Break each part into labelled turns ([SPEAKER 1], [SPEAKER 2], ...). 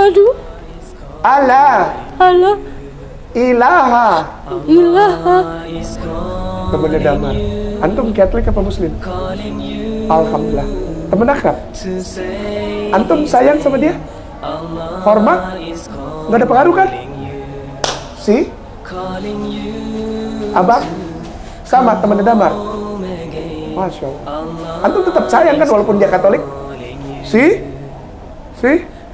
[SPEAKER 1] Asyhadu
[SPEAKER 2] alla
[SPEAKER 1] alla
[SPEAKER 2] ilaha.
[SPEAKER 1] ilaha.
[SPEAKER 2] Temennya Damar. Antum Katolik apa Muslim? Alhamdulillah. Temen akrab. Antum sayang sama dia? Hormat? Nggak ada pengaruh kan? Si? Abang? Sama temennya Damar? Masya Allah. Antum tetap sayang kan walaupun dia Katolik? Si?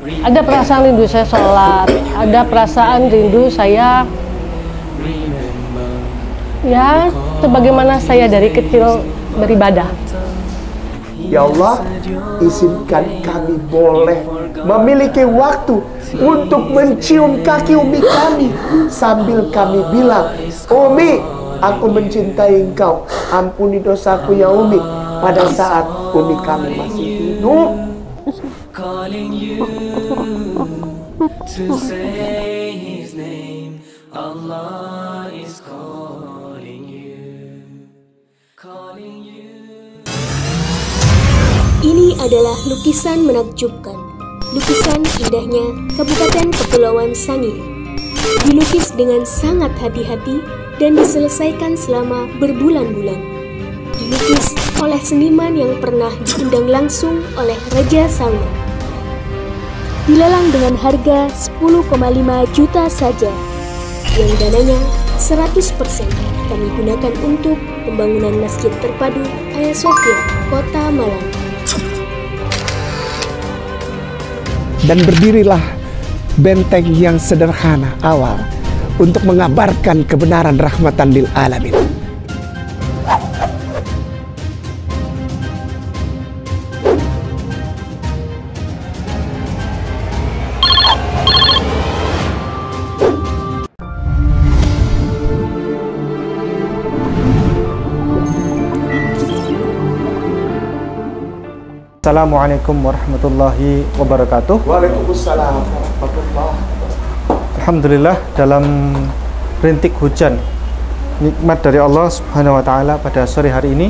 [SPEAKER 1] Ada perasaan rindu saya sholat, ada perasaan rindu saya, ya sebagaimana saya dari kecil beribadah.
[SPEAKER 2] Ya Allah, izinkan kami boleh memiliki waktu untuk mencium kaki Umi kami sambil kami bilang, Umi, aku mencintai engkau, ampuni dosaku ya Umi, pada saat Umi kami masih hidup.
[SPEAKER 3] Calling you to say His name. Allah is calling you, calling you.
[SPEAKER 4] Ini adalah lukisan menakjubkan. Lukisan indahnya Kabupaten Kepulauan Sangihe. Dilukis dengan sangat hati-hati dan diselesaikan selama berbulan-bulan. Dilukis oleh seniman yang pernah diundang langsung oleh Raja Salman. Dilelang dengan harga 10,5 juta saja, yang dananya 100% kami gunakan untuk pembangunan Masjid Terpadu Hagia Sophia, Kota Malang.
[SPEAKER 2] Dan berdirilah benteng yang sederhana awal untuk mengabarkan kebenaran rahmatan lil alamin.
[SPEAKER 5] Assalamualaikum warahmatullahi wabarakatuh.
[SPEAKER 2] Waalaikumsalam warahmatullahi wabarakatuh.
[SPEAKER 5] Alhamdulillah, dalam rintik hujan nikmat dari Allah Subhanahu wa taala pada sore hari ini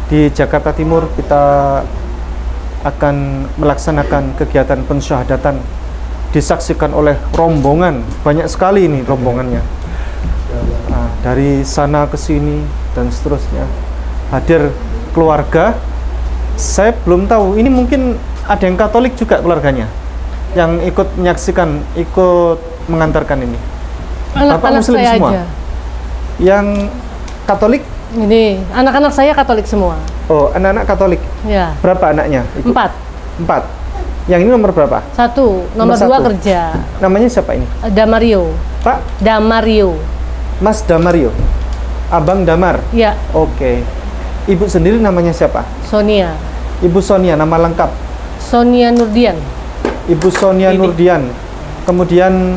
[SPEAKER 5] di Jakarta Timur kita akan melaksanakan kegiatan pensyahadatan, disaksikan oleh rombongan, banyak sekali ini rombongannya. Nah, dari sana ke sini dan seterusnya. Hadir keluarga. Saya belum tahu, ini mungkin ada yang Katolik juga keluarganya yang ikut menyaksikan, ikut mengantarkan ini.
[SPEAKER 1] Anak-anak
[SPEAKER 5] Muslim
[SPEAKER 1] saya
[SPEAKER 5] semua?
[SPEAKER 1] aja.
[SPEAKER 5] Yang Katolik?
[SPEAKER 1] Ini anak-anak saya Katolik semua.
[SPEAKER 5] Oh, anak-anak Katolik.
[SPEAKER 1] Ya.
[SPEAKER 5] Berapa anaknya? Ikut?
[SPEAKER 1] 4.
[SPEAKER 5] Yang ini nomor berapa?
[SPEAKER 1] 1, nomor 2
[SPEAKER 5] 1.
[SPEAKER 1] kerja.
[SPEAKER 5] Namanya siapa ini?
[SPEAKER 1] Damario.
[SPEAKER 5] Pak?
[SPEAKER 1] Damario.
[SPEAKER 5] Mas Damario. Abang Damar.
[SPEAKER 1] Ya.
[SPEAKER 5] Oke. Ibu sendiri namanya siapa?
[SPEAKER 1] Sonia.
[SPEAKER 5] Ibu Sonia, nama lengkap?
[SPEAKER 1] Sonia Nurdian.
[SPEAKER 5] Ibu Sonia Nurdian. Kemudian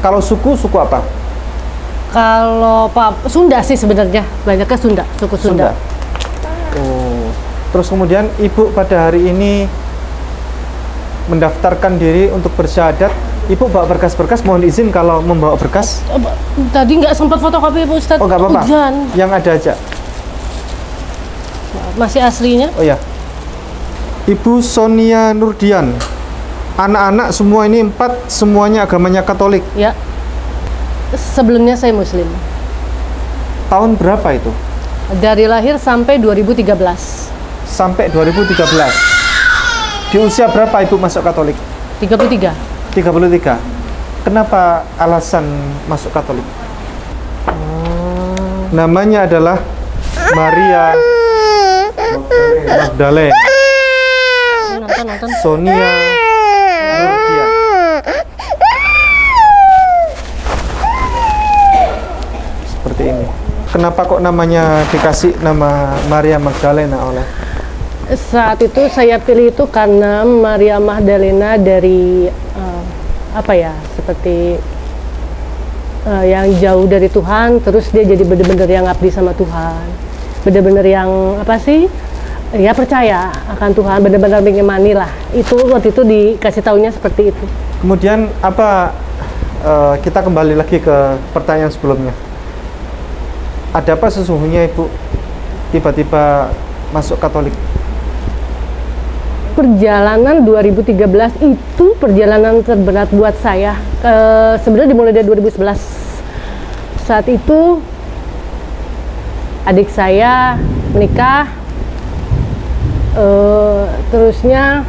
[SPEAKER 5] kalau suku apa?
[SPEAKER 1] Kalau Pak Sunda sih sebenarnya, banyaknya Sunda, suku Sunda.
[SPEAKER 5] Oh. Terus kemudian ibu pada hari ini mendaftarkan diri untuk bersyahadat. Ibu bawa berkas-berkas, mohon izin kalau membawa berkas.
[SPEAKER 1] Tadi nggak sempat fotokopi Pak Ustadz.
[SPEAKER 5] Oh, nggak apa-apa.
[SPEAKER 1] Hujan.
[SPEAKER 5] Yang ada aja.
[SPEAKER 1] Masih aslinya?
[SPEAKER 5] Oh ya. Ibu Sonia Nurdian. Anak-anak semua ini 4 semuanya agamanya Katolik.
[SPEAKER 1] Ya. Sebelumnya saya Muslim.
[SPEAKER 5] Tahun berapa itu?
[SPEAKER 1] Dari lahir sampai 2013.
[SPEAKER 5] Sampai 2013. Di usia berapa ibu masuk Katolik?
[SPEAKER 1] 33.
[SPEAKER 5] 33. Kenapa alasan masuk Katolik? Namanya adalah Maria Magdalena
[SPEAKER 1] Nonton.
[SPEAKER 5] Sonia Nurdian. Seperti ini. Kenapa kok namanya dikasih nama Maria Magdalena oleh?
[SPEAKER 1] Saat itu saya pilih itu karena Maria Magdalena dari seperti yang jauh dari Tuhan, terus dia jadi benar-benar yang ngabdi sama Tuhan, benar-benar yang ya percaya akan Tuhan, benar-benar mengimani lah. Itu waktu itu dikasih taunya seperti itu.
[SPEAKER 5] Kemudian kita kembali lagi ke pertanyaan sebelumnya. Ada apa sesungguhnya ibu tiba-tiba masuk Katolik?
[SPEAKER 1] perjalanan 2013 itu perjalanan terberat buat saya. Sebenarnya dimulai dari 2011. Saat itu adik saya menikah, terusnya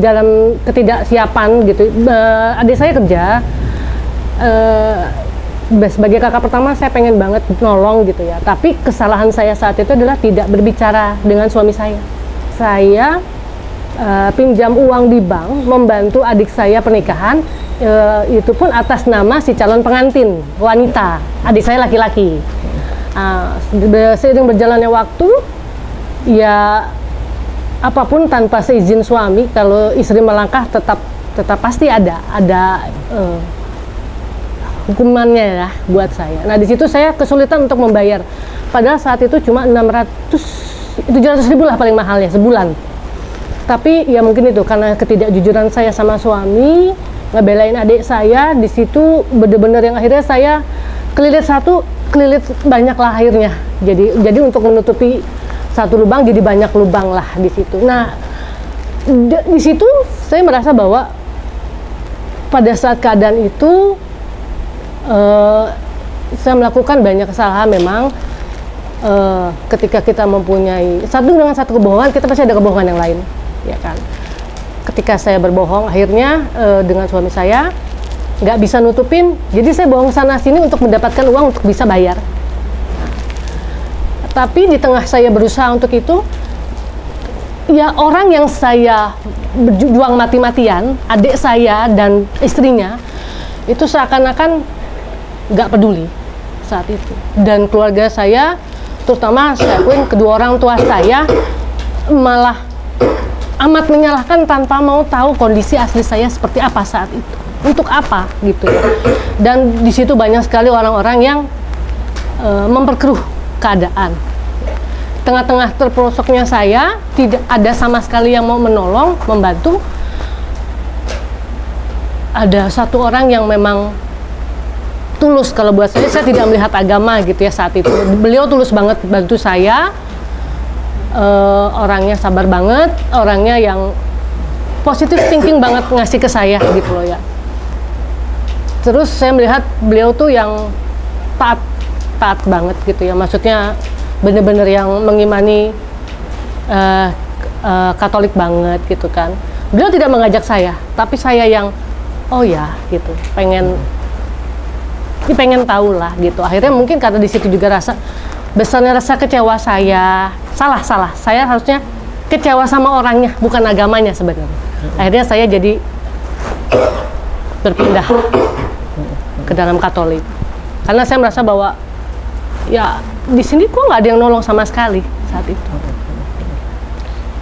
[SPEAKER 1] dalam ketidaksiapan gitu. Adik saya kerja, sebagai kakak pertama saya pengen banget nolong gitu ya. Tapi kesalahan saya saat itu adalah tidak berbicara dengan suami saya. Saya pinjam uang di bank membantu adik saya pernikahan, itu pun atas nama si calon pengantin wanita, adik saya laki-laki. Seiring berjalannya waktu, ya apapun tanpa seizin suami, kalau istri melangkah tetap pasti ada hukumannya ya buat saya. Nah di situ saya kesulitan untuk membayar. Padahal saat itu cuma 700.000 lah paling mahalnya sebulan. Tapi ya mungkin itu karena ketidakjujuran saya sama suami, ngebelain adik saya, di situ bener-bener yang akhirnya saya kelilit banyak lah akhirnya. Jadi untuk menutupi satu lubang jadi banyak lubang lah di situ. Nah di situ saya merasa bahwa pada saat keadaan itu saya melakukan banyak kesalahan memang. Ketika kita mempunyai satu dengan satu kebohongan, kita pasti ada kebohongan yang lain, ya kan? Ketika saya berbohong, akhirnya dengan suami saya nggak bisa nutupin, jadi saya bohong sana sini untuk mendapatkan uang untuk bisa bayar. Tapi di tengah saya berusaha untuk itu, ya orang yang saya berjuang mati-matian, adik saya dan istrinya, itu seakan-akan nggak peduli saat itu. Dan keluarga saya, terutama saya akuin kedua orang tua saya, malah amat menyalahkan tanpa mau tahu kondisi asli saya seperti apa saat itu. Untuk apa gitu. Dan di situ banyak sekali orang-orang yang memperkeruh keadaan. Tengah-tengah terperosoknya saya, tidak ada sama sekali yang mau menolong, membantu. Ada satu orang yang memang tulus, kalau buat saya tidak melihat agama gitu ya saat itu. Beliau tulus banget bantu saya, orangnya sabar banget, orangnya yang positif thinking banget ngasih ke saya gitu loh ya. Terus saya melihat beliau tuh yang taat banget gitu ya, maksudnya bener-bener yang mengimani Katolik banget gitu kan. Beliau tidak mengajak saya, tapi saya yang oh ya gitu, pengen tahu lah gitu. Akhirnya mungkin karena di situ juga besarnya rasa kecewa saya, salah. Saya harusnya kecewa sama orangnya, bukan agamanya sebenarnya. Akhirnya saya jadi berpindah ke dalam Katolik. Karena saya merasa bahwa ya di sini kok nggak ada yang nolong sama sekali saat itu.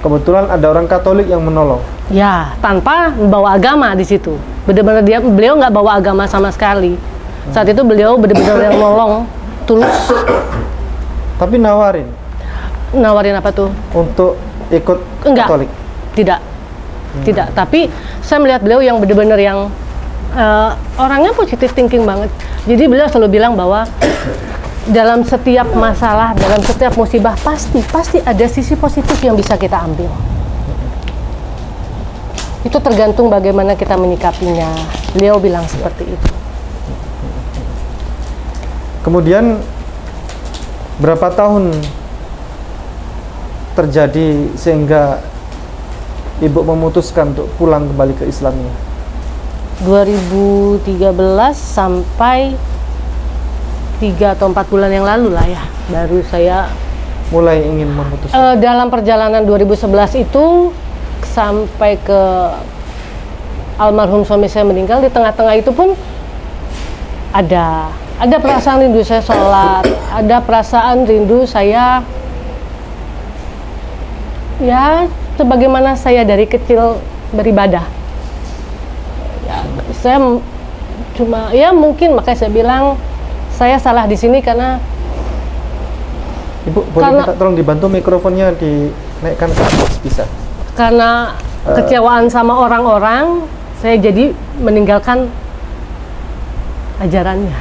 [SPEAKER 5] Kebetulan ada orang Katolik yang menolong.
[SPEAKER 1] Ya, tanpa bawa agama di situ. Benar-benar beliau nggak bawa agama sama sekali. Saat itu beliau benar-benar yang nolong, tulus.
[SPEAKER 5] Tapi nawarin
[SPEAKER 1] apa tuh?
[SPEAKER 5] Untuk ikut
[SPEAKER 1] Enggak,
[SPEAKER 5] Katolik?
[SPEAKER 1] Tidak. Tapi saya melihat beliau yang benar-benar yang orangnya positif thinking banget. Jadi beliau selalu bilang bahwa dalam setiap masalah, dalam setiap musibah pasti ada sisi positif yang bisa kita ambil. Itu tergantung bagaimana kita menyikapinya. Beliau bilang seperti itu.
[SPEAKER 5] Kemudian berapa tahun terjadi sehingga ibu memutuskan untuk pulang kembali ke Islam ini?
[SPEAKER 1] 2013 sampai 3 atau 4 bulan yang lalu lah ya, baru saya
[SPEAKER 5] mulai ingin memutuskan.
[SPEAKER 1] Dalam perjalanan 2011 itu sampai ke almarhum suami saya meninggal, di tengah-tengah itu pun ada perasaan rindu saya sholat, ada perasaan rindu saya ya sebagaimana saya dari kecil beribadah. Ya, saya cuma ya mungkin makanya saya bilang saya salah di sini karena
[SPEAKER 5] Ibu boleh minta tolong dibantu mikrofonnya dinaikkan ke atas bisa.
[SPEAKER 1] Karena kecewaan sama orang-orang, saya jadi meninggalkan ajarannya,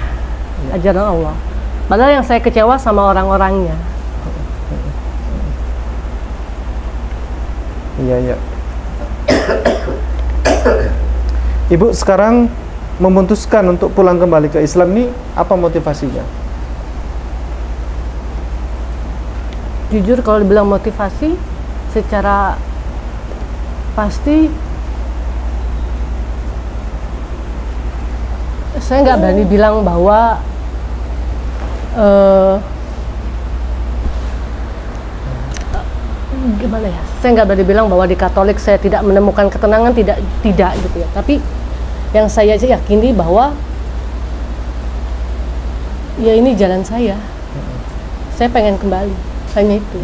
[SPEAKER 1] ajaran Allah. Padahal yang saya kecewa sama orang-orangnya.
[SPEAKER 5] Iya, iya. Ibu sekarang memutuskan untuk pulang kembali ke Islam ini apa motivasinya?
[SPEAKER 1] Jujur kalau dibilang motivasi secara pasti saya nggak berani bilang bahwa gimana ya, saya nggak berani bilang bahwa di Katolik saya tidak menemukan ketenangan, tidak gitu ya, tapi yang saya yakini bahwa ya ini jalan saya pengen kembali, hanya itu.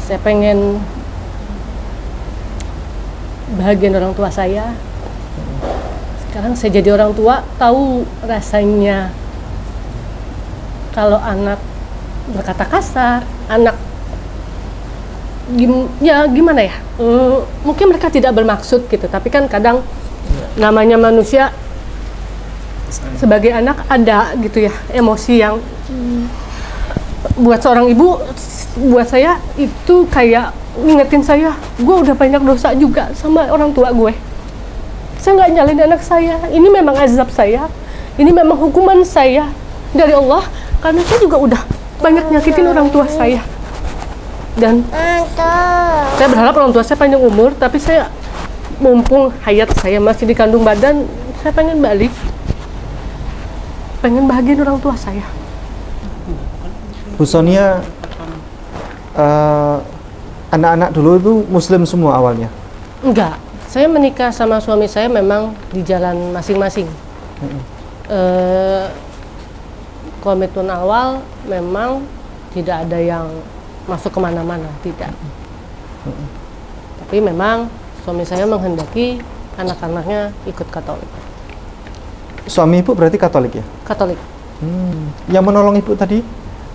[SPEAKER 1] Saya pengen bahagian orang tua saya. Sekarang saya jadi orang tua, tahu rasanya kalau anak berkata kasar, anak gimana ya, mungkin mereka tidak bermaksud gitu, tapi kan kadang namanya manusia sebagai anak ada gitu ya, emosi yang buat seorang ibu, buat saya itu kayak ngingetin saya, gue udah banyak dosa juga sama orang tua gue. Saya nggak nyalain anak saya, ini memang azab saya, ini memang hukuman saya dari Allah, karena saya juga udah banyak nyakitin orang tua saya. Dan saya berharap orang tua saya panjang umur, tapi saya mumpung hayat saya masih di kandung badan, saya pengen balik, pengen bahagian orang tua saya.
[SPEAKER 5] Bu Sonia, anak-anak dulu itu Muslim semua awalnya?
[SPEAKER 1] Enggak, saya menikah sama suami saya memang di jalan masing-masing. Komitmen awal memang tidak ada yang masuk kemana-mana, tidak. Tapi memang suami saya menghendaki anak-anaknya ikut Katolik.
[SPEAKER 5] Suami ibu berarti Katolik ya?
[SPEAKER 1] Katolik.
[SPEAKER 5] Yang menolong ibu tadi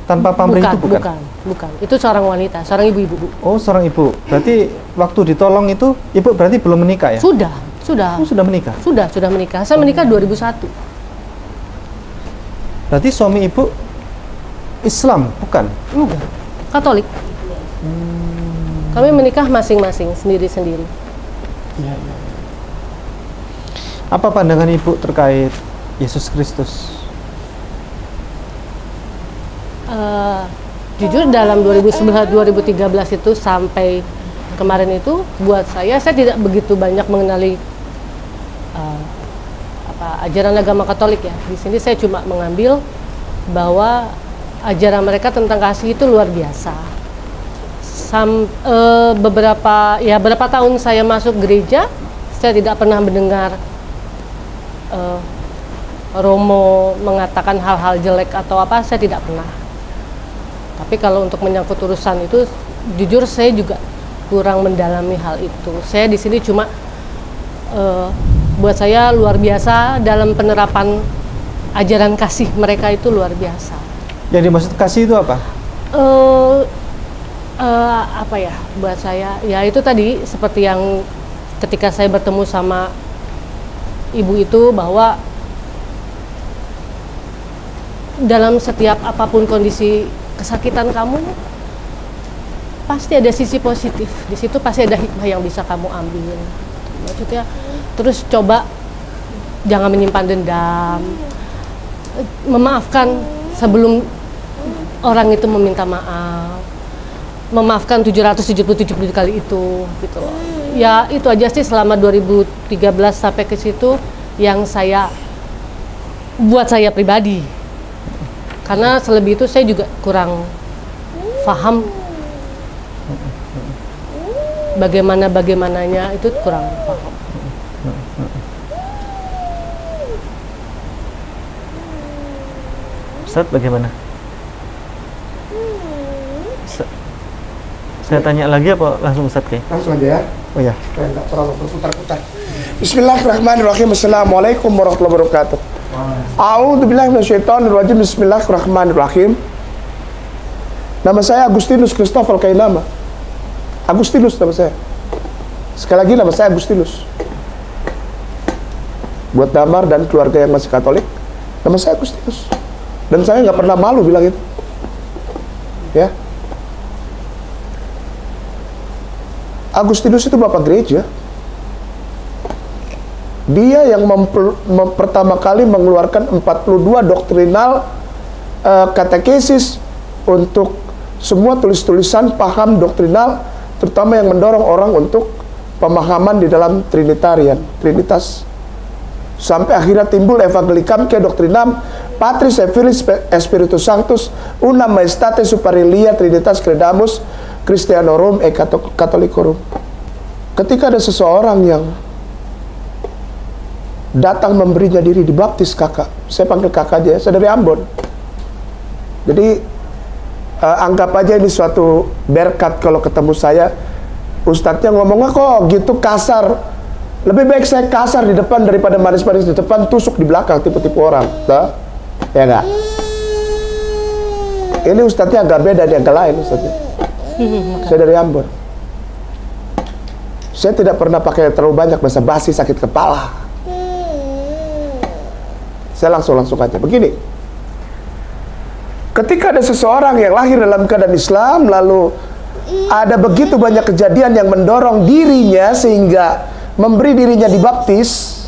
[SPEAKER 5] tanpa pamrih itu bukan?
[SPEAKER 1] Bukan. Itu seorang wanita, seorang ibu-ibu.
[SPEAKER 5] Oh, seorang ibu. Berarti waktu ditolong itu ibu berarti belum menikah ya?
[SPEAKER 1] Sudah. Oh,
[SPEAKER 5] sudah menikah?
[SPEAKER 1] Sudah menikah. Saya menikah 2001.
[SPEAKER 5] Berarti suami ibu Islam, bukan?
[SPEAKER 1] Enggak. Katolik. Kami menikah masing-masing, sendiri-sendiri.
[SPEAKER 5] Apa pandangan ibu terkait Yesus Kristus?
[SPEAKER 1] Jujur dalam 2011-2013 itu sampai kemarin itu buat saya tidak begitu banyak mengenali ajaran agama Katolik ya. Di sini saya cuma mengambil bahwa ajaran mereka tentang kasih itu luar biasa. Berapa tahun saya masuk gereja, saya tidak pernah mendengar Romo mengatakan hal-hal jelek atau apa, saya tidak pernah. Tapi kalau untuk menyangkut urusan itu, jujur saya juga kurang mendalami hal itu. Saya di sini cuma buat saya luar biasa dalam penerapan ajaran kasih mereka itu luar biasa.
[SPEAKER 5] Yang dimaksud kasih itu apa?
[SPEAKER 1] Apa ya buat saya? Ya itu tadi seperti yang ketika saya bertemu sama ibu itu, bahwa dalam setiap apapun kondisi kesakitan kamu, pasti ada sisi positif. Di situ pasti ada hikmah yang bisa kamu ambil. Maksudnya, terus coba jangan menyimpan dendam, memaafkan sebelum orang itu meminta maaf, memaafkan 777 kali itu, gitu loh. Ya itu aja sih selama 2013 sampai ke situ yang buat saya pribadi. Karena selebih itu saya juga kurang paham bagaimananya itu, kurang paham.
[SPEAKER 5] Ustadz bagaimana? Saya tanya lagi apa langsung Ustadz kayak?
[SPEAKER 2] Langsung aja ya.
[SPEAKER 5] Oh ya.
[SPEAKER 2] Supaya nggak terlalu berputar-putar. Bismillahirrahmanirrahim. Assalamualaikum warahmatullahi wabarakatuh. A'udzubillahi minasyaitonirrajim. Bismillahirrahmanirrahim. Nama saya Agustinus Christopher Kainama. Agustinus nama saya. Sekali lagi nama saya Agustinus. Buat Damar dan keluarga yang masih Katolik, nama saya Agustinus. Dan saya nggak pernah malu bilang itu. Ya. Agustinus itu bapak gereja. Dia yang pertama kali mengeluarkan 42 doktrinal katekesis untuk semua tulis-tulisan paham doktrinal, terutama yang mendorong orang untuk pemahaman di dalam Trinitarian, Trinitas. Sampai akhirnya timbul Evangelicam ke Doctrinam Patris et Filii Spiritus Sanctus una maestate superilia Trinitas credamus Christianorum et Catholicorum. Ketika ada seseorang yang datang memberinya diri dibaptis kakak, saya panggil kakak aja, saya dari Ambon. Jadi anggap aja ini suatu berkat kalau ketemu saya. Ustadznya ngomongnya kok gitu kasar. Lebih baik saya kasar di depan daripada manis-manis di depan, tusuk di belakang, tipu-tipu orang. Tuh. Ya enggak? Ini ustadznya agak beda, dia agak lain ustadznya. Saya dari Ambon. Saya tidak pernah pakai terlalu banyak bahasa basi, sakit kepala. Saya langsung aja. Begini. Ketika ada seseorang yang lahir dalam keadaan Islam, lalu ada begitu banyak kejadian yang mendorong dirinya sehingga memberi dirinya dibaptis,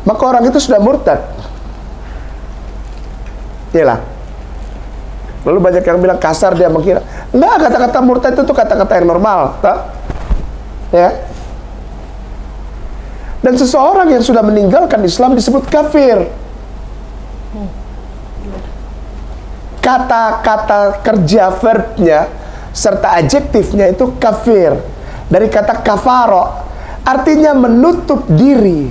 [SPEAKER 2] maka orang itu sudah murtad. Iyalah. Lalu banyak yang bilang kasar, dia mengira. Enggak, kata-kata murtad itu kata-kata yang normal, tak? Ya. Dan seseorang yang sudah meninggalkan Islam disebut kafir. Kata-kata kerja verbnya serta adjektifnya itu kafir. Dari kata kafaro, artinya menutup diri.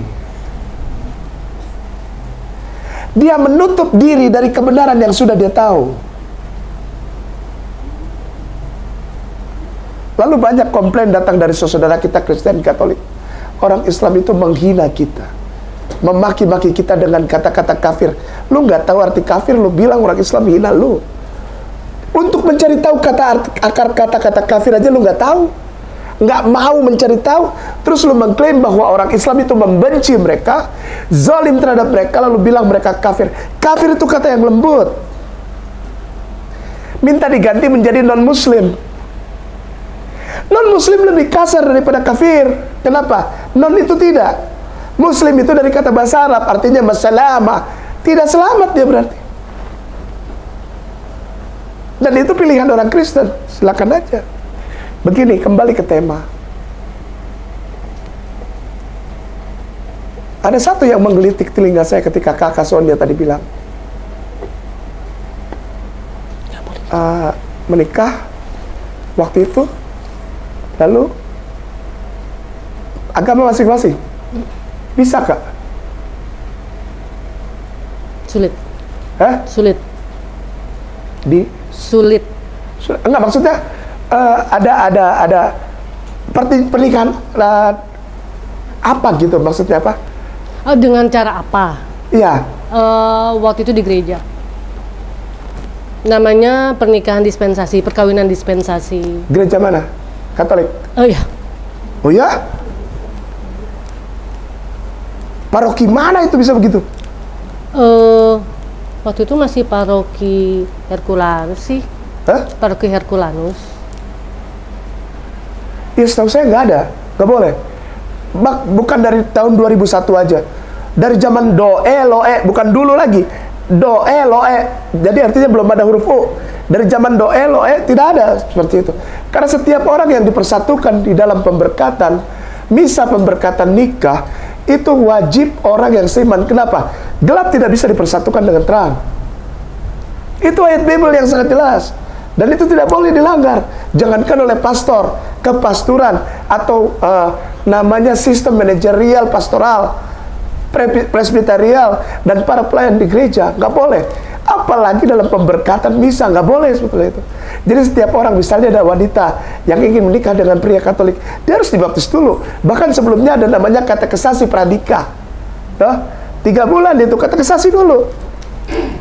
[SPEAKER 2] Dia menutup diri dari kebenaran yang sudah dia tahu. Lalu banyak komplain datang dari saudara kita Kristen Katolik. Orang Islam itu menghina kita, memaki-maki kita dengan kata-kata kafir. Lu nggak tahu arti kafir, lu bilang orang Islam hina lu. Untuk mencari tahu akar kata-kata kafir aja lu nggak tahu, nggak mau mencari tahu, terus lu mengklaim bahwa orang Islam itu membenci mereka, zalim terhadap mereka, lalu bilang mereka kafir. Kafir itu kata yang lembut. Minta diganti menjadi non-muslim. Non-muslim lebih kasar daripada kafir. Kenapa? Non itu tidak. Muslim itu dari kata bahasa Arab, artinya masalamah. Tidak selamat dia berarti. Dan itu pilihan orang Kristen. Silakan aja. Begini, kembali ke tema. Ada satu yang menggelitik telinga saya ketika kakak Sonia tadi bilang, menikah waktu itu, lalu agama masing-masing. Bisa kak?
[SPEAKER 1] Sulit.
[SPEAKER 2] Hah?
[SPEAKER 1] Sulit. Sulit.
[SPEAKER 2] Enggak, maksudnya ada pernikahan apa gitu, maksudnya apa?
[SPEAKER 1] Dengan cara apa?
[SPEAKER 2] Iya.
[SPEAKER 1] Waktu itu di gereja. Namanya pernikahan dispensasi, perkawinan dispensasi.
[SPEAKER 2] Gereja mana? Katolik?
[SPEAKER 1] Oh iya.
[SPEAKER 2] Oh ya? Paroki mana itu bisa begitu?
[SPEAKER 1] Waktu itu masih paroki Herculanus sih.
[SPEAKER 2] Hah?
[SPEAKER 1] Paroki Herculanus.
[SPEAKER 2] Ya setahu saya nggak ada, nggak boleh. Bukan dari tahun 2001 aja. Dari zaman doe, loe, bukan dulu lagi. Doe, loe, jadi artinya belum ada huruf U. Dari zaman doe, loe, tidak ada seperti itu. Karena setiap orang yang dipersatukan di dalam pemberkatan, misa pemberkatan nikah, itu wajib orang yang seiman. Kenapa? Gelap tidak bisa dipersatukan dengan terang. Itu ayat Bible yang sangat jelas. Dan itu tidak boleh dilanggar. Jangankan oleh pastor, kepasturan, atau namanya sistem manajerial pastoral, presbiterial, dan para pelayan di gereja. Nggak boleh. Apalagi dalam pemberkatan misa, nggak boleh seperti itu. Jadi setiap orang, misalnya ada wanita yang ingin menikah dengan pria Katolik, dia harus dibaptis dulu. Bahkan sebelumnya ada namanya katekesasi pradika. 3 bulan itu katekesasi dulu.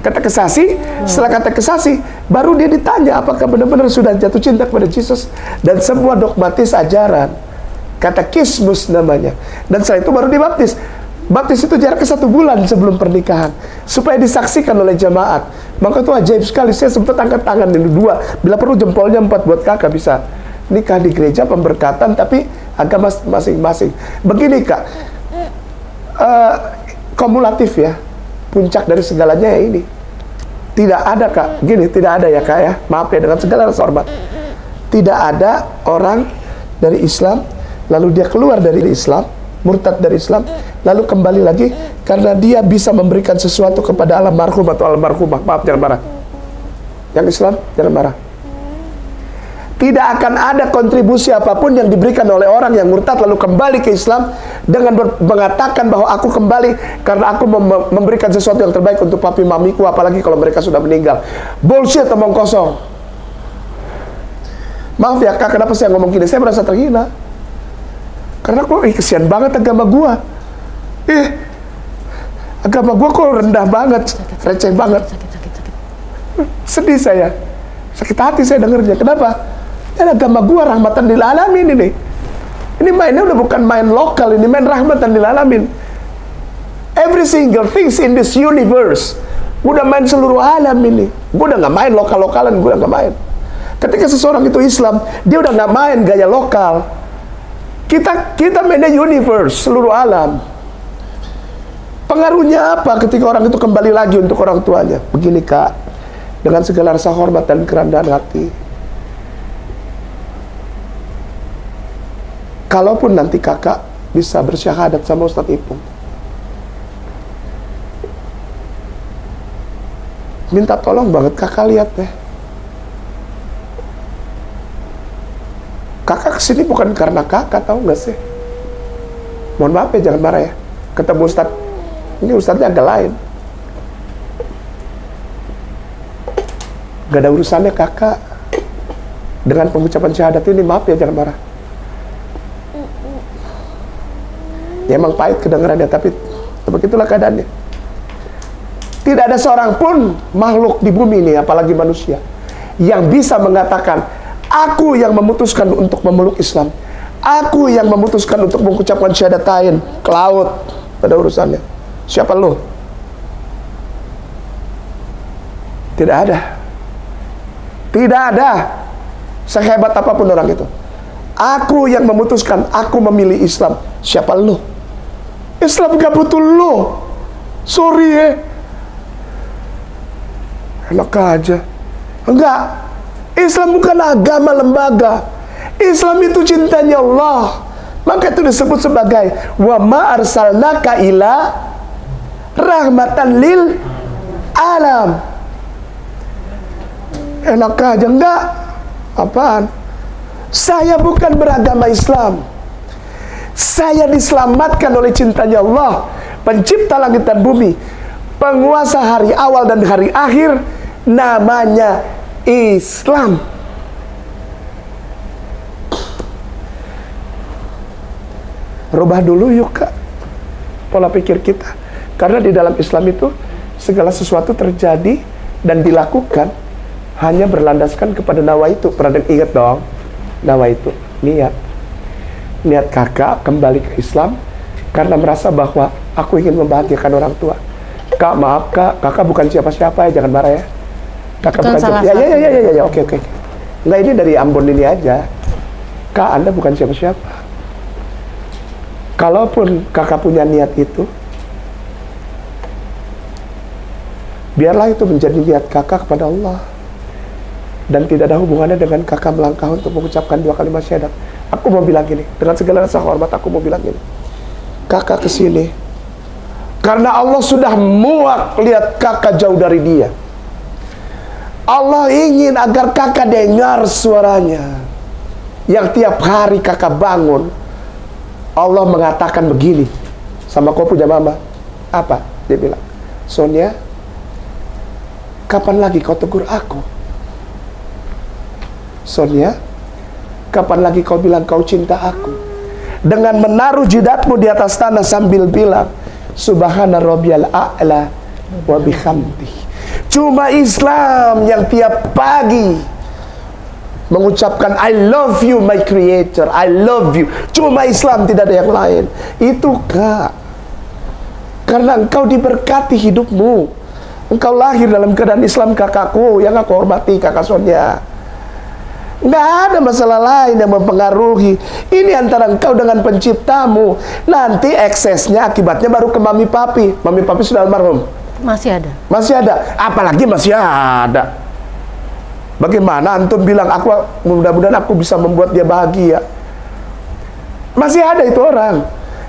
[SPEAKER 2] Katekesasi, setelah katekesasi, baru dia ditanya apakah benar-benar sudah jatuh cinta kepada Yesus dan semua dogmatis ajaran. Katekismus namanya. Dan setelah itu baru dibaptis. Baptis itu jaraknya 1 bulan sebelum pernikahan, supaya disaksikan oleh jemaat. Maka itu ajaib sekali. Saya sempat angkat tangan ini 2, bila perlu jempolnya 4 buat kakak bisa. Nikah di gereja pemberkatan, tapi agama masing-masing. Begini Kak, kumulatif ya, puncak dari segalanya ya ini. Tidak ada Kak, gini, tidak ada ya Kak ya, maaf ya dengan segala rasa hormat. Tidak ada orang dari Islam, lalu dia keluar dari Islam, murtad dari Islam, lalu kembali lagi karena dia bisa memberikan sesuatu kepada almarhum atau almarhumah. Maaf, jangan marah. Yang Islam, jangan marah. Tidak akan ada kontribusi apapun yang diberikan oleh orang yang murtad lalu kembali ke Islam dengan mengatakan bahwa aku kembali karena aku memberikan sesuatu yang terbaik untuk papi mamiku, apalagi kalau mereka sudah meninggal. Bullshit, omong kosong. Maaf ya Kak, kenapa saya ngomong gini? Saya merasa terhina. Karena kok kesian banget agama gua. Agama gua kok rendah banget, receh banget. Sedih saya. Sakit hati saya dengernya. Kenapa? Dan agama gua rahmatan lil alamin ini. Ini mainnya udah bukan main lokal, ini main rahmatan lil alamin. Every single things in this universe udah main seluruh alam ini. Gua udah nggak main lokal-lokalan, gua udah nggak main. Ketika seseorang itu Islam, dia udah nggak main gaya lokal. Kita mainnya universe, seluruh alam. Pengaruhnya apa ketika orang itu kembali lagi untuk orang tuanya? Begini Kak, dengan segala rasa hormat dan kerendahan hati, kalaupun nanti kakak bisa bersyahadat sama Ustadz Ipung, minta tolong banget kakak lihat deh. Kakak kesini bukan karena kakak, tahu nggak sih? Mohon maaf ya, jangan marah ya. Ketemu Ustadz, ini Ustadznya agak lain. Gak ada urusannya kakak dengan pengucapan syahadat ini, maaf ya, jangan marah. Ya emang pahit kedengarannya, tapi begitulah keadaannya. Tidak ada seorang pun makhluk di bumi ini, apalagi manusia, yang bisa mengatakan, aku yang memutuskan untuk memeluk Islam, aku yang memutuskan untuk mengucapkan syahadatain ke laut. Pada urusannya, siapa lo? Tidak ada. Tidak ada. Sehebat apapun orang itu, aku yang memutuskan, aku memilih Islam. Siapa lo? Islam gak butuh lo. Sorry ya. Enak aja. Enggak. Islam bukan agama lembaga. Islam itu cintanya Allah. Maka itu disebut sebagai wa ma arsalnaka ila rahmatan lil alam. Enak aja. Enggak. Apaan? Saya bukan beragama Islam. Saya diselamatkan oleh cintanya Allah, pencipta langit dan bumi, penguasa hari awal dan hari akhir, namanya Islam. Rubah dulu yuk Kak pola pikir kita. Karena di dalam Islam itu segala sesuatu terjadi dan dilakukan hanya berlandaskan kepada nawaitu. Pernah ingat dong? Nawaitu, niat. Niat kakak kembali ke Islam karena merasa bahwa aku ingin membahagiakan orang tua. Kak, maaf Kak, kakak bukan siapa-siapa ya, jangan marah ya. Kakak bukan siapa. Ya, oke. Enggak, ini dari Ambon ini aja. Kak, Anda bukan siapa-siapa. Kalaupun kakak punya niat itu, biarlah itu menjadi niat kakak kepada Allah. Dan tidak ada hubungannya dengan kakak melangkah untuk mengucapkan 2 kalimat syahadat. Aku mau bilang gini, dengan segala rasa hormat aku mau bilang gini. Kakak kesini karena Allah sudah muak lihat kakak jauh dari dia. Allah ingin agar kakak dengar suaranya. Yang tiap hari kakak bangun, Allah mengatakan begini sama kau punya mama. Apa? Dia bilang, Sonia, kapan lagi kau tegur aku? Sonia, kapan lagi kau bilang kau cinta aku? Dengan menaruh jidatmu di atas tanah sambil bilang, Subhana Rabbiyal A'la wa bihamdi. Cuma Islam yang tiap pagi mengucapkan I love you my creator, I love you. Cuma Islam, tidak ada yang lain. Itu Kak. Karena engkau diberkati hidupmu. Engkau lahir dalam keadaan Islam kakakku yang aku hormati, kakak Sonia. Nggak ada masalah lain yang mempengaruhi. Ini antara engkau dengan penciptamu. Nanti eksesnya, akibatnya baru ke mami papi. Mami papi sudah almarhum.
[SPEAKER 1] Masih ada.
[SPEAKER 2] Masih ada. Apalagi masih ada. Bagaimana antum bilang, aku mudah-mudahan aku bisa membuat dia bahagia. Masih ada itu orang.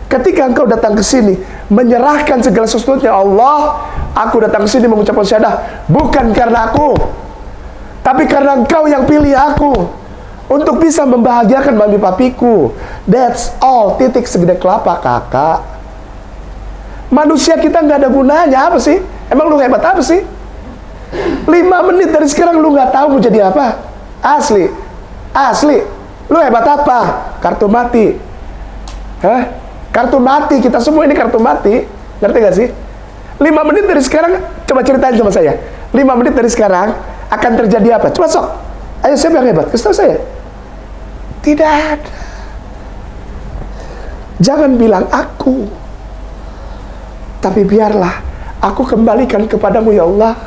[SPEAKER 2] Ketika engkau datang ke sini, menyerahkan segala sesuatunya, Allah, aku datang ke sini mengucapkan syahadah bukan karena aku, tapi karena engkau yang pilih aku untuk bisa membahagiakan mami papiku. That's all. Titik segede kelapa, kakak. Manusia kita nggak ada gunanya. Apa sih? Emang lu hebat apa sih? 5 menit dari sekarang lu nggak tahu mau jadi apa? Asli. Lu hebat apa? Kartu mati. Hah? Kartu mati. Kita semua ini kartu mati. Ngerti gak sih? 5 menit dari sekarang, coba ceritain sama saya. 5 menit dari sekarang akan terjadi apa? Coba sok. Ayo, siapa yang hebat? Kasih tahu saya. Tidak ada. Jangan bilang aku. Tapi biarlah aku kembalikan kepadamu ya Allah.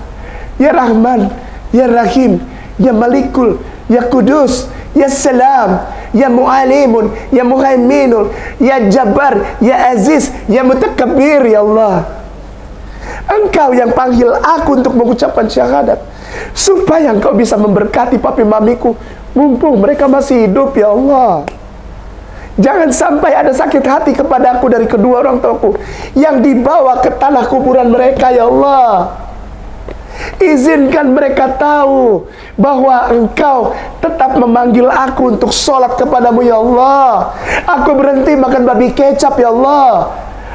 [SPEAKER 2] Ya Rahman, Ya Rahim, Ya Malikul, Ya Kudus, Ya Salam, Ya Mu'alimun, Ya Muhaiminul, Ya Jabbar, Ya Aziz, Ya Mutakabbir ya Allah. Engkau yang panggil aku untuk mengucapkan syahadat, supaya engkau bisa memberkati papi mamiku mumpung mereka masih hidup ya Allah. Jangan sampai ada sakit hati kepada aku dari kedua orang tuaku yang dibawa ke tanah kuburan mereka ya Allah. Izinkan mereka tahu bahwa engkau tetap memanggil aku untuk sholat kepadamu ya Allah. Aku berhenti makan babi kecap ya Allah.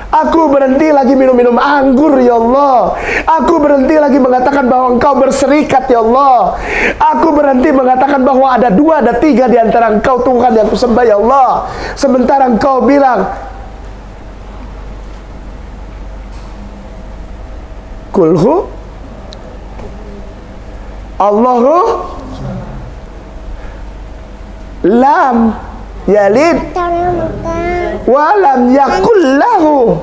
[SPEAKER 2] Aku berhenti lagi minum-minum anggur ya Allah. Aku berhenti lagi mengatakan bahwa engkau berserikat ya Allah. Aku berhenti mengatakan bahwa ada 2, ada 3 di antara engkau Tuhan yang kusembah ya Allah. Sementara engkau bilang, Kulhu Allahu lam yalid walam yakullahu.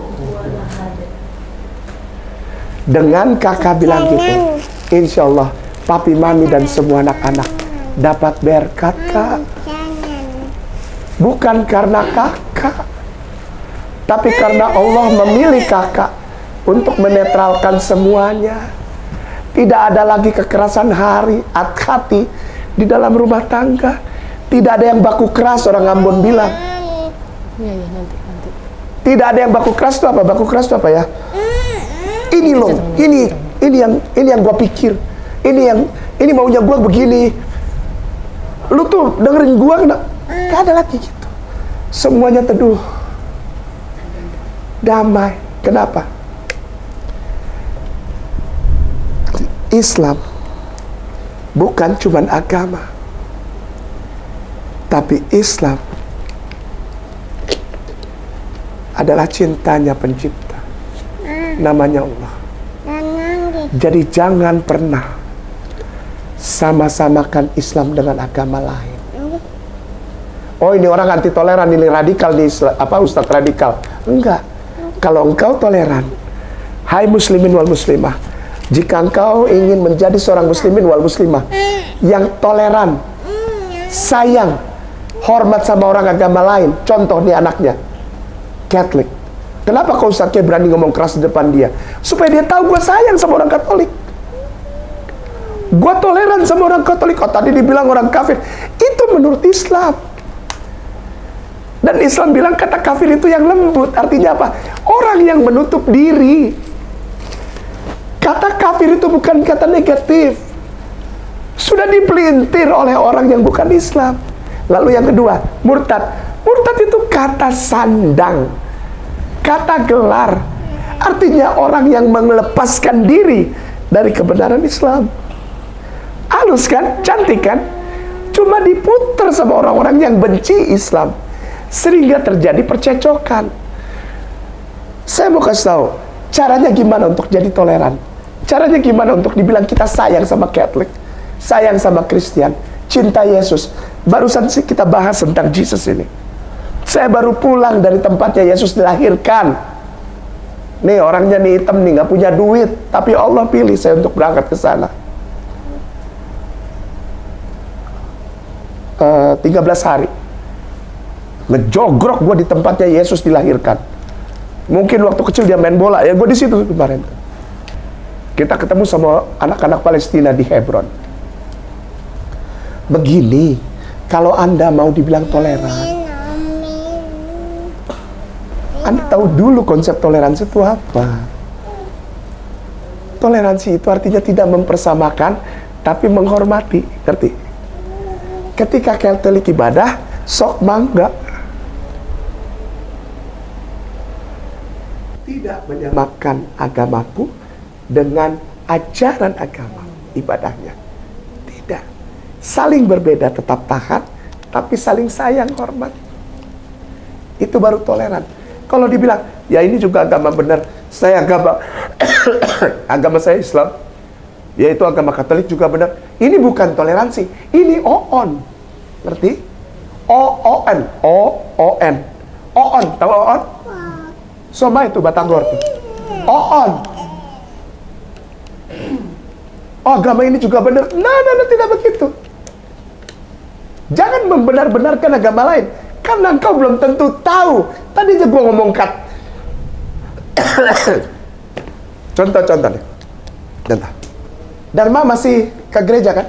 [SPEAKER 2] Dengan kakak bilang gitu, insya Allah papi mami dan semua anak-anak dapat berkat kak. Bukan karena kakak, tapi karena Allah memilih kakak untuk menetralkan semuanya. Tidak ada lagi kekerasan hati di dalam rumah tangga. Tidak ada yang baku keras, orang Ambon bilang.
[SPEAKER 1] Nanti.
[SPEAKER 2] Tidak ada yang baku keras itu apa? Baku keras itu apa ya? Ini loh, ini yang gua pikir. Ini maunya gua begini. Lu tuh dengerin gua kena. Gak ada lagi gitu. Semuanya teduh. Damai. Kenapa? Islam bukan cuman agama, tapi Islam adalah cintanya pencipta, namanya Allah. Jadi jangan pernah sama-samakan Islam dengan agama lain. Oh, ini orang anti toleran, ini radikal, nih Ustadz radikal. Enggak. Kalau engkau toleran, hai muslimin wal muslimah, jika engkau ingin menjadi seorang muslimin wal muslimah yang toleran, sayang, hormat sama orang agama lain, contoh nih anaknya Katolik. Kenapa kau Ustadz berani ngomong keras di depan dia? Supaya dia tahu gue sayang sama orang Katolik, gue toleran sama orang Katolik. Oh, tadi dibilang orang kafir, itu menurut Islam. Dan Islam bilang kata kafir itu yang lembut. Artinya apa? Orang yang menutup diri. Kata kafir itu bukan kata negatif. Sudah dipelintir oleh orang yang bukan Islam. Lalu yang kedua, murtad. Murtad itu kata sandang, kata gelar. Artinya orang yang melepaskan diri dari kebenaran Islam. Halus kan? Cantik kan? Cuma diputar sama orang-orang yang benci Islam, sehingga terjadi percecokan. Saya mau kasih tahu caranya gimana untuk jadi toleran. Caranya gimana untuk dibilang kita sayang sama Katolik, sayang sama Kristen, cinta Yesus. Barusan sih kita bahas tentang Yesus ini. Saya baru pulang dari tempatnya Yesus dilahirkan. Nih orangnya nih hitam nih, nggak punya duit, tapi Allah pilih saya untuk berangkat ke sana. 13 hari. Ngejogrok gue di tempatnya Yesus dilahirkan. Mungkin waktu kecil dia main bola, ya gue di situ kemarin. Kita ketemu sama anak-anak Palestina di Hebron. Begini, kalau Anda mau dibilang toleran, Anda tahu dulu konsep toleransi itu apa. Toleransi itu artinya tidak mempersamakan, tapi menghormati, ngerti? Ketika Katolik ibadah, sok mangga. Tidak menyamakan agamaku dengan ajaran agama ibadahnya. Tidak. Saling berbeda tetap taat, tapi saling sayang, hormat. Itu baru toleran. Kalau dibilang, ya ini juga agama benar, saya agama agama saya Islam, yaitu agama Katolik juga benar. Ini bukan toleransi, ini OON. Ngerti? OON. OON. OON, tahu OON? Soma itu Batagor tuh. OON. Oh, agama ini juga benar. Nah, tidak begitu. Jangan membenar-benarkan agama lain, karena engkau belum tentu tahu. Tadi aja gue ngomong kat. Contoh nih. Contoh. Dharma masih ke gereja kan?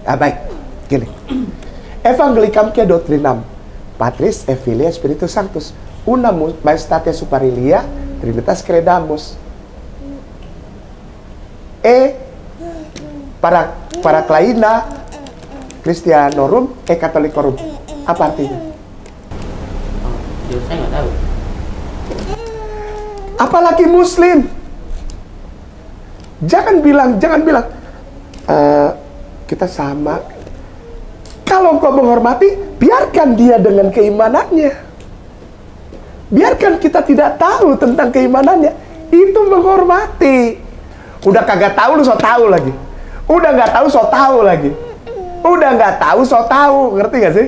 [SPEAKER 2] Ah, baik. Gini. Evangelicam que doctrinam Patris et Filii et Spiritus Sanctus una maestate superilia Trinitas credamus para claina Christianorum e Catholicorum. Apa artinya?
[SPEAKER 6] Saya nggak tahu.
[SPEAKER 2] Apalagi Muslim. Jangan bilang kita sama. Kalau engkau menghormati, biarkan dia dengan keimanannya. Biarkan kita tidak tahu tentang keimanannya. Itu menghormati. Udah kagak tahu lu so tahu lagi. Udah nggak tahu so tahu lagi. Udah nggak tahu so tahu. Ngerti gak sih?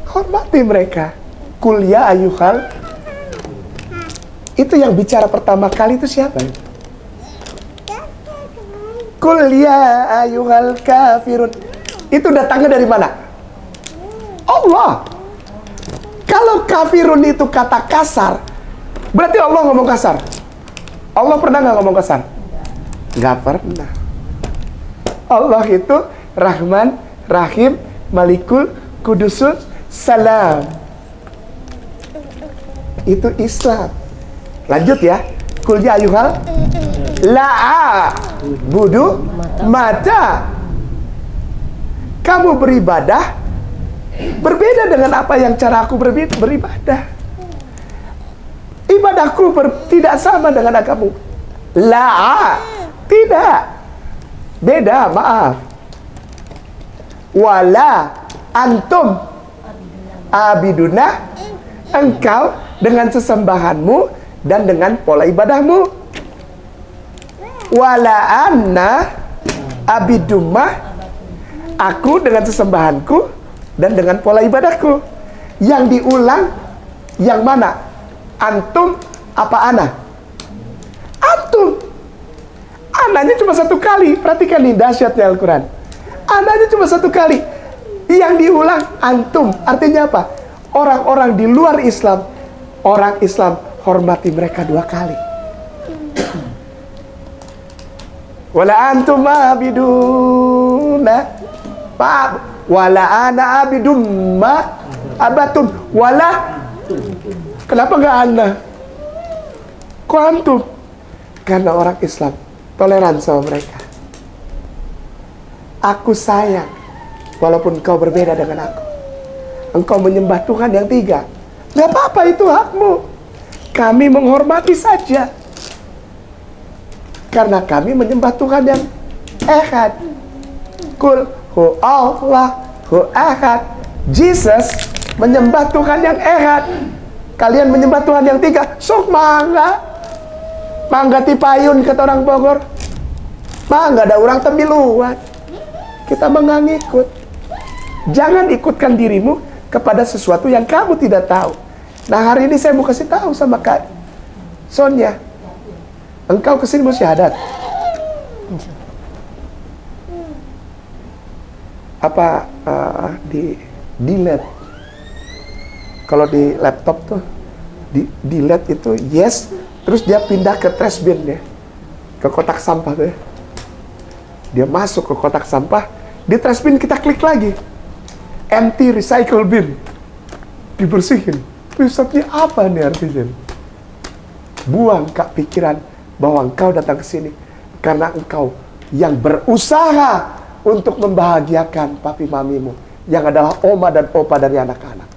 [SPEAKER 2] Hormati mereka. Kuliah ayuhal. Itu yang bicara pertama kali itu siapa? Kuliah ayuhal kafirun. Itu datangnya dari mana? Allah. Kalau kafirun itu kata kasar, berarti Allah ngomong kasar. Allah pernah nggak ngomong kasar? Nggak pernah. Allah itu Rahman, Rahim, Malikul, Kudusul, Salam. Itu Islam. Lanjut ya. Kuliah ayuhal la'a budu mata. Kamu beribadah berbeda dengan apa yang cara aku beribadah. Ibadahku tidak sama dengan agamamu. La'a, tidak. Beda, maaf. Wala antum abiduna, engkau dengan sesembahanmu dan dengan pola ibadahmu. Wala anna abidumah, aku dengan sesembahanku dan dengan pola ibadahku. Yang diulang yang mana? Antum apa ana? Antum. Ananya cuma satu kali. Perhatikan nih dahsyatnya Al-Quran. Ananya cuma satu kali. Yang diulang antum. Artinya apa? Orang-orang di luar Islam, orang Islam hormati mereka 2 kali. Wala antum abiduna, wala ana abidum ma abatum. Wala, kenapa nggak anda? Kok antum? Karena orang Islam toleran sama mereka. Aku sayang walaupun kau berbeda dengan aku. Engkau menyembah Tuhan yang 3. Nggak apa-apa, itu hakmu. Kami menghormati saja. Karena kami menyembah Tuhan yang Ehad. Kul hu Allah hu Ahad. Jesus menyembah Tuhan yang Ehad. Kalian menyembah Tuhan yang 3. Sok mangga. Mangga tipayun kata orang Bogor. Mangga ada orang tembiluan. Kita mengikut. Jangan ikutkan dirimu kepada sesuatu yang kamu tidak tahu. Nah, hari ini saya mau kasih tahu sama Kak Sonia. Engkau kesini mau syahadat. di delete. Kalau di laptop tuh di delete itu yes, terus dia pindah ke trash bin ya, ke kotak sampah tuh ya. Dia masuk ke kotak sampah, di trash bin kita klik lagi, empty recycle bin, dibersihin. Pusatnya apa nih artinya? Buang Kak pikiran bahwa engkau datang ke sini karena engkau yang berusaha untuk membahagiakan papi mamimu, yang adalah oma dan opa dari anak-anak.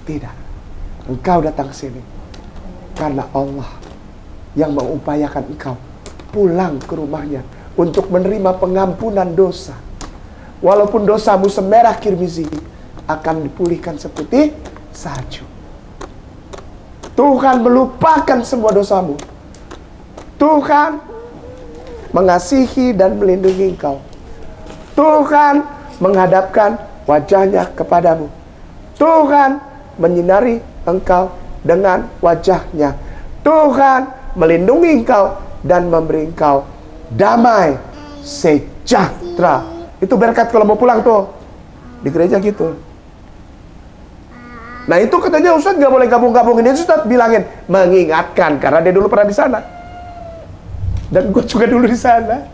[SPEAKER 2] Tidak. Engkau datang ke sini karena Allah yang mengupayakan engkau pulang ke rumahnya untuk menerima pengampunan dosa. Walaupun dosamu semerah kirmizi, akan dipulihkan seputih salju. Tuhan melupakan semua dosamu. Tuhan mengasihi dan melindungi engkau. Tuhan menghadapkan wajahnya kepadamu. Tuhan menyinari engkau dengan wajahnya. Tuhan melindungi engkau dan memberi engkau damai sejahtera. Itu berkat kalau mau pulang tuh di gereja gitu. Nah itu katanya Ustadz nggak boleh gabung-gabungin. Ustadz bilangin mengingatkan karena dia dulu pernah di sana dan gue juga dulu di sana.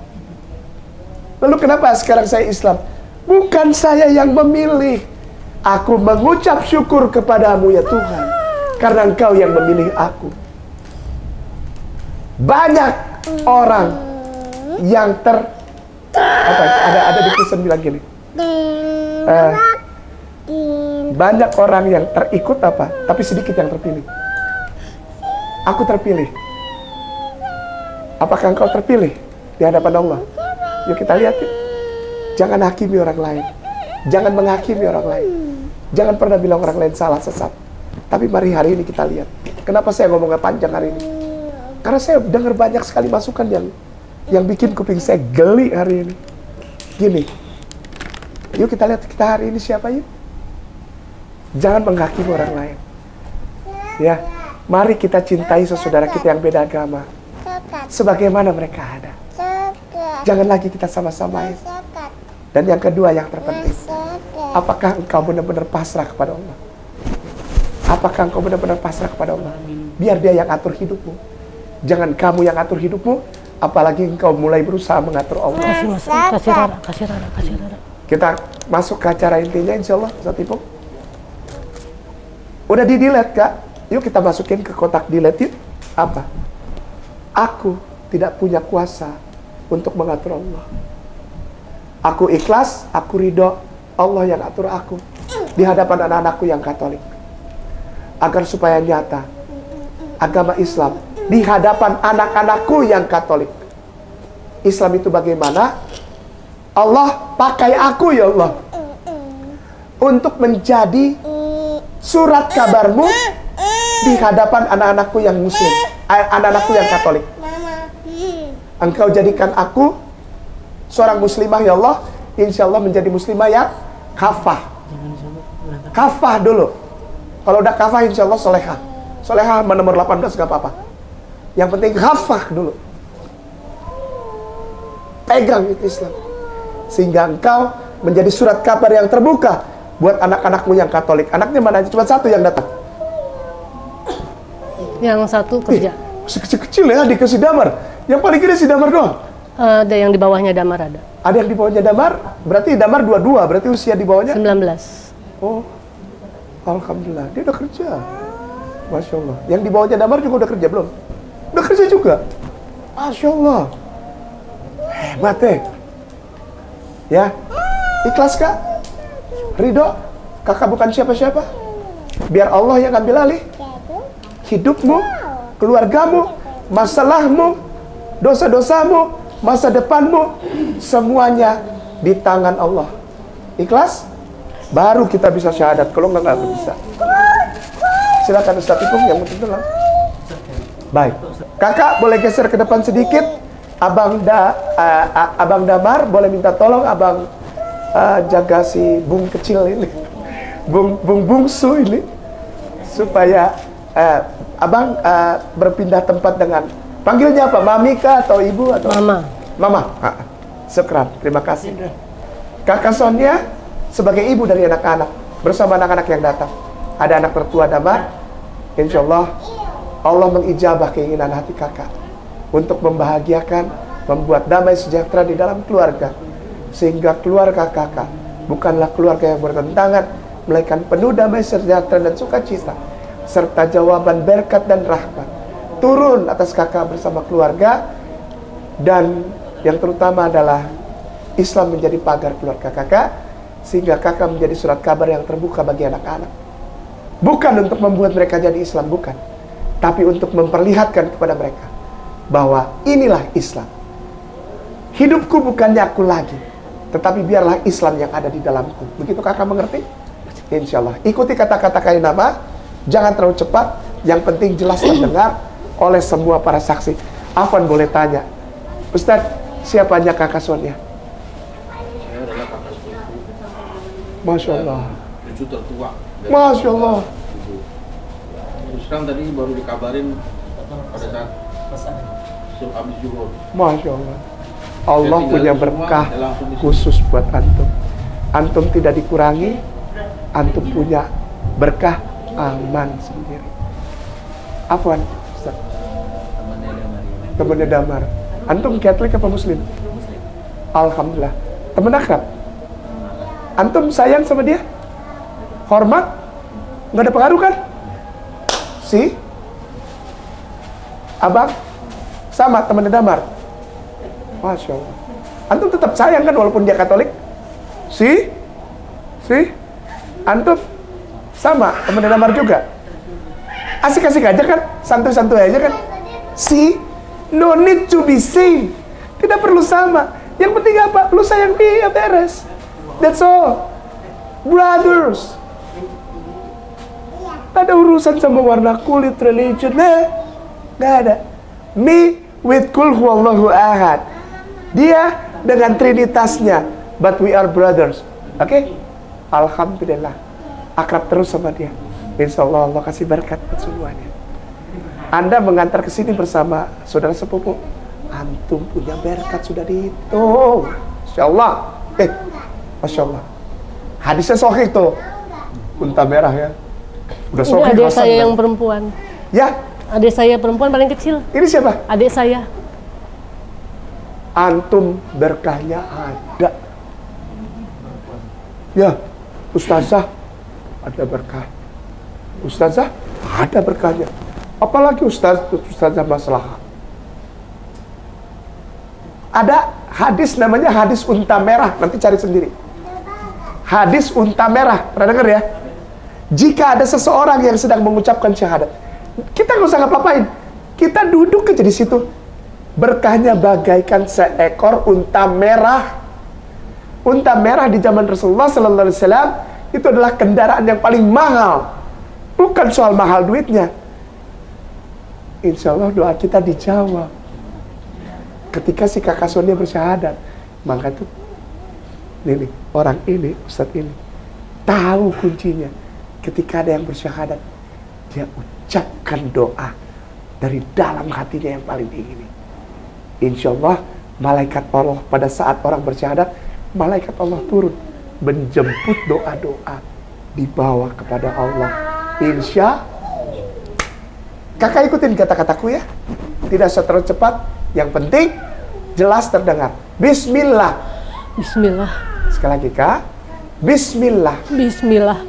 [SPEAKER 2] Lalu kenapa sekarang saya Islam? Bukan saya yang memilih. Aku mengucap syukur kepadamu ya Tuhan, karena engkau yang memilih aku. Banyak orang yang ada di Kristen bilang gini, banyak orang yang terikut tapi sedikit yang terpilih. Aku terpilih. Apakah engkau terpilih di hadapan Allah? Yuk kita lihat yuk. Jangan hakimi orang lain. Jangan menghakimi orang lain. Jangan pernah bilang orang lain salah, sesat. Tapi mari hari ini kita lihat. Kenapa saya ngomongnya panjang hari ini? Karena saya dengar banyak sekali masukan yang bikin kuping saya geli hari ini. Gini. Yuk kita lihat kita hari ini siapa yuk. Jangan menghakimi orang lain. Ya, mari kita cintai saudara kita yang beda agama. Sebagaimana mereka ada. Jangan lagi kita sama-samain. Dan yang kedua yang terpenting, apakah engkau benar-benar pasrah kepada Allah? Apakah engkau benar-benar pasrah kepada Allah? Biar dia yang atur hidupmu. Jangan kamu yang atur hidupmu, apalagi engkau mulai berusaha mengatur Allah.
[SPEAKER 1] Kasih Rara.
[SPEAKER 2] Kita masuk ke acara intinya insya Allah, Ustadz Ipung. Udah di-delete Kak? Yuk kita masukin ke kotak delete yuk. Apa? Aku tidak punya kuasa untuk mengatur Allah. Aku ikhlas, aku ridho, Allah yang atur aku di hadapan anak-anakku yang Katolik. Agar supaya nyata agama Islam di hadapan anak-anakku yang Katolik. Islam itu bagaimana? Allah pakai aku ya Allah untuk menjadi surat kabarmu di hadapan anak-anakku yang Muslim, anak-anakku yang Katolik. Engkau jadikan aku seorang muslimah ya Allah, insya Allah menjadi muslimah yang kafah. Kafah dulu. Kalau udah kafah insya Allah solehah. Solehah nomor 18 gak apa-apa. Yang penting kafah dulu. Pegang itu Islam. Sehingga engkau menjadi surat kabar yang terbuka buat anak-anakmu yang Katolik. Anaknya mana aja? Cuma satu yang datang.
[SPEAKER 1] Yang satu kerja.
[SPEAKER 2] Masih kecil-kecil ya, dikasih damar. Yang paling gede si damar doang.
[SPEAKER 1] Ada yang di bawahnya Damar ada.
[SPEAKER 2] Ada yang di bawahnya Damar? Berarti Damar 22, berarti usia di bawahnya?
[SPEAKER 1] 19.
[SPEAKER 2] Oh, alhamdulillah, dia udah kerja. Masya Allah. Yang di bawahnya Damar juga udah kerja belum? Udah kerja juga. Masya Allah. Hebat ya. Ikhlas Kak? Ridho? Kakak bukan siapa-siapa. Biar Allah yang ambil alih hidupmu, keluargamu, masalahmu, dosa-dosamu, masa depanmu, semuanya di tangan Allah. Ikhlas? Baru kita bisa syahadat. Kalau nggak bisa. Silakan Ustadz Ipung yang penting dulu. Baik. Kakak boleh geser ke depan sedikit. Abang Damar boleh minta tolong abang jaga si Bung kecil ini. Bung bungsu ini. Supaya abang berpindah tempat dengan panggilnya apa? Mami kah atau ibu atau?
[SPEAKER 1] Mama.
[SPEAKER 2] Mama. Syukran. Terima kasih. Kakak Sonia sebagai ibu dari anak-anak, bersama anak-anak yang datang. Ada anak tertua Damar. Insya Allah Allah mengijabah keinginan hati kakak untuk membahagiakan, membuat damai sejahtera di dalam keluarga, sehingga keluarga kakak bukanlah keluarga yang bertentangan, melainkan penuh damai sejahtera dan sukacita, serta jawaban berkat dan rahmat turun atas kakak bersama keluarga. Dan yang terutama adalah Islam menjadi pagar keluarga kakak, sehingga kakak menjadi surat kabar yang terbuka bagi anak-anak. Bukan untuk membuat mereka jadi Islam, bukan, tapi untuk memperlihatkan kepada mereka bahwa inilah Islam. Hidupku bukannya aku lagi, tetapi biarlah Islam yang ada di dalamku. Begitu kakak mengerti? Insya Allah. Ikuti kata-kata kain nama, jangan terlalu cepat, yang penting jelas terdengar oleh semua para saksi. Afwan boleh tanya, Ustadz, siapanya kakak Sonia?
[SPEAKER 6] Saya adalah kakak sepupu.
[SPEAKER 2] Masya Allah.
[SPEAKER 6] Cucu tertua.
[SPEAKER 2] Masya Allah.
[SPEAKER 6] Ibu. Terus terang tadi baru dikabarin pada saat habis zuhur.
[SPEAKER 2] Masya Allah. Allah
[SPEAKER 6] Saya
[SPEAKER 2] punya
[SPEAKER 6] tinggal di
[SPEAKER 2] berkah
[SPEAKER 6] rumah, saya langsung di sini.
[SPEAKER 2] khusus buat antum. Antum tidak dikurangi, antum punya berkah aman sendiri. Afwan, Ustaz. Temannya Damar. Antum Katolik apa Muslim? Alhamdulillah. Teman akrab. Antum sayang sama dia? Hormat? Nggak ada pengaruh kan? Si? Abang? Sama temannya Damar. Masya Allah. Antum tetap sayang kan walaupun dia Katolik? Si? Antum? Sama temannya Damar juga? Asik-asik aja kan? Santuy-santuy aja kan? Si? No need to be same. Tidak perlu sama. Yang penting apa? Lu sayang dia, beres. That's all. Brothers. Tak ada urusan sama warna kulit, religion. Nah, nggak ada. Me with kul huwallahu ahad. Dia dengan trinitasnya. But we are brothers. Oke? Alhamdulillah. Akrab terus sama dia. Insya Allah Allah kasih berkat buat semuanya. Anda mengantar ke sini bersama saudara sepupu, antum punya berkat sudah dihitung. Masya Allah. Masya Allah. Hadisnya sahih itu. Unta merah ya. Udah
[SPEAKER 1] Ini
[SPEAKER 2] sahih.
[SPEAKER 1] adik saya yang perempuan.
[SPEAKER 2] Ya.
[SPEAKER 1] Adik saya perempuan paling kecil.
[SPEAKER 2] Ini siapa?
[SPEAKER 1] Adik saya.
[SPEAKER 2] Antum berkahnya ada. Ya. Ustazah ada berkah. Ustazah ada berkahnya. Apalagi ustazah masalah. Ada hadis namanya hadis unta merah, nanti cari sendiri. Hadis unta merah, pernah dengar ya? Jika ada seseorang yang sedang mengucapkan syahadat, kita nggak usah ngapa-ngapain, kita duduk aja di situ. Berkahnya bagaikan seekor unta merah. Unta merah di zaman Rasulullah Sallallahu Alaihi Wasallam itu adalah kendaraan yang paling mahal. Bukan soal mahal duitnya. Insya Allah doa kita dijawab. Ketika si kakak Sonia bersyahadat, maka tuh ini orang ini, Ustadz ini tahu kuncinya. Ketika ada yang bersyahadat, dia ucapkan doa dari dalam hatinya yang paling ingin. Insya Allah malaikat Allah pada saat orang bersyahadat, malaikat Allah turun menjemput doa-doa dibawa kepada Allah. Insya kakak ikutin kata-kataku ya. Tidak usah terlalu cepat. Yang penting jelas terdengar. Bismillah.
[SPEAKER 1] Bismillah.
[SPEAKER 2] Sekali lagi kak. Bismillah.
[SPEAKER 1] Bismillah.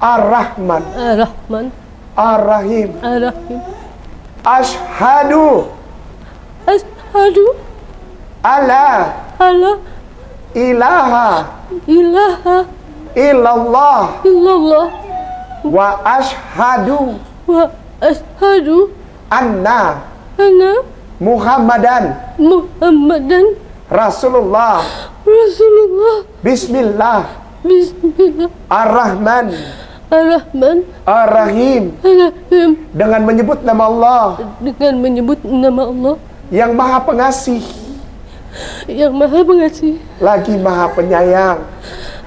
[SPEAKER 2] Ar-Rahman.
[SPEAKER 1] Ar-Rahman.
[SPEAKER 2] Ar-Rahim.
[SPEAKER 1] Ar-Rahim.
[SPEAKER 2] Ashhadu.
[SPEAKER 1] Ashhadu.
[SPEAKER 2] Alla.
[SPEAKER 1] Allah.
[SPEAKER 2] Ilaha.
[SPEAKER 1] Ilaha.
[SPEAKER 2] Illallah.
[SPEAKER 1] Illallah.
[SPEAKER 2] Wa ashhadu.
[SPEAKER 1] Wa ashhadu.
[SPEAKER 2] Anna.
[SPEAKER 1] Anna.
[SPEAKER 2] Muhammadan.
[SPEAKER 1] Muhammadan.
[SPEAKER 2] Rasulullah.
[SPEAKER 1] Rasulullah.
[SPEAKER 2] Bismillah.
[SPEAKER 1] Bismillah.
[SPEAKER 2] Ar-Rahman.
[SPEAKER 1] Ar-Rahman.
[SPEAKER 2] Ar-Rahim.
[SPEAKER 1] Ar-Rahim.
[SPEAKER 2] Dengan menyebut nama Allah
[SPEAKER 1] Dengan menyebut nama Allah
[SPEAKER 2] yang maha pengasih,
[SPEAKER 1] yang maha pengasih,
[SPEAKER 2] lagi maha penyayang.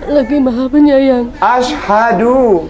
[SPEAKER 1] lagi maha penyayang.
[SPEAKER 2] Ashhadu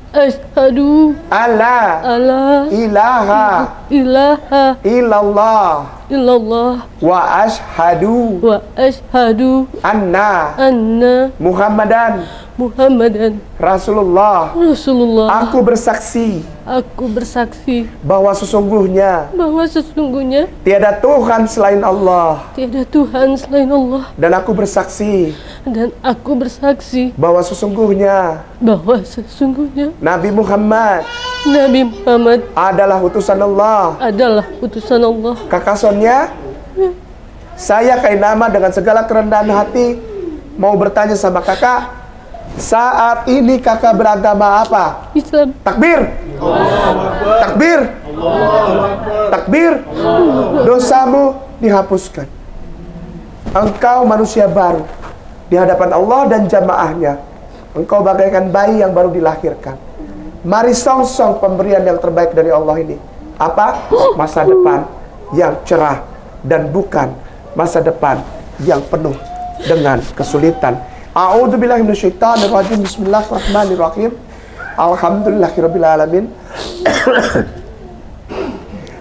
[SPEAKER 1] Ashhadu
[SPEAKER 2] alla
[SPEAKER 1] alla
[SPEAKER 2] ilaha
[SPEAKER 1] ilaha
[SPEAKER 2] illallah
[SPEAKER 1] illallah
[SPEAKER 2] wa ashhadu
[SPEAKER 1] wa asyhadu
[SPEAKER 2] anna
[SPEAKER 1] anna
[SPEAKER 2] Muhammadan
[SPEAKER 1] Muhammadan
[SPEAKER 2] Rasulullah.
[SPEAKER 1] Rasulullah.
[SPEAKER 2] Aku bersaksi
[SPEAKER 1] Aku bersaksi
[SPEAKER 2] bahwa sesungguhnya
[SPEAKER 1] bahwa sesungguhnya
[SPEAKER 2] tiada Tuhan selain Allah,
[SPEAKER 1] tiada Tuhan selain Allah,
[SPEAKER 2] dan aku bersaksi
[SPEAKER 1] dan aku bersaksi
[SPEAKER 2] bahwa sesungguhnya Nabi Muhammad
[SPEAKER 1] Nabi Muhammad
[SPEAKER 2] adalah utusan Allah.
[SPEAKER 1] adalah utusan Allah.
[SPEAKER 2] Kakasonnya, saya Kainama dengan segala kerendahan hati mau bertanya sama kakak, saat ini kakak beragama apa?
[SPEAKER 1] Islam.
[SPEAKER 2] Takbir, takbir, takbir. Dosamu dihapuskan. Engkau manusia baru di hadapan Allah dan jamaahnya. Engkau bagaikan bayi yang baru dilahirkan. Mari song-song pemberian yang terbaik dari Allah ini. Apa? Masa depan yang cerah dan bukan masa depan yang penuh dengan kesulitan. A'udzubillahi minasyaitonirrajim. Bismillahirrahmanirrahim. Alhamdulillahirabbil alamin.